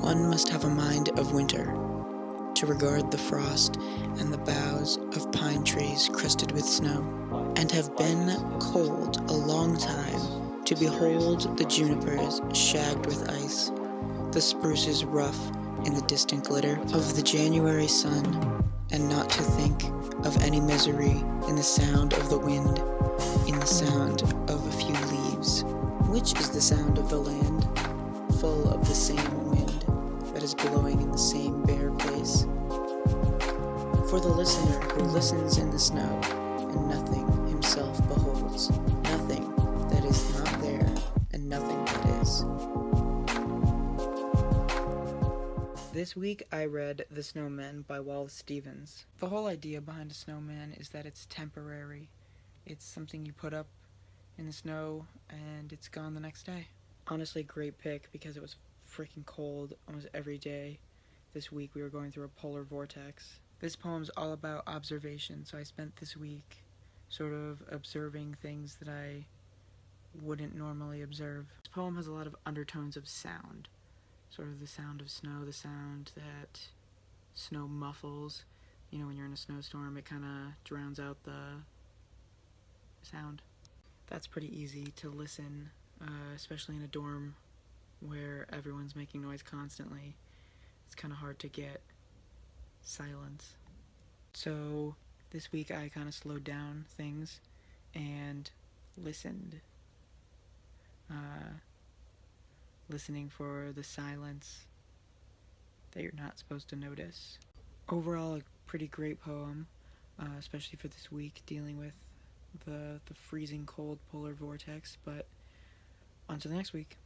One must have a mind of winter, to regard the frost and the boughs of pine trees crusted with snow, and have been cold a long time, to behold the junipers shagged with ice, the spruces rough in the distant glitter of the January sun, and not to think of any misery in the sound of the wind, in the sound of a few leaves, which is the sound of the land, full of the same wind that is blowing in the same bare place. For the listener who listens in the snow, and nothing himself beholds, nothing that is not there, and nothing that is. This week I read The Snowman by Wallace Stevens. The whole idea behind a snowman is that it's temporary. It's something you put up in the snow and it's gone the next day. Honestly, great pick because it was freaking cold almost every day. This week we were going through a polar vortex. This poem's all about observation, so I spent this week sort of observing things that I wouldn't normally observe. This poem has a lot of undertones of sound. Sort of the sound of snow, the sound that snow muffles. You know, when you're in a snowstorm, it kind of drowns out the sound. That's pretty easy to listen, especially in a dorm where everyone's making noise constantly. It's kind of hard to get silence. So this week I kind of slowed down things and listened. Listening for the silence that you're not supposed to notice. Overall, a pretty great poem, especially for this week, dealing with the freezing cold polar vortex, but on to the next week.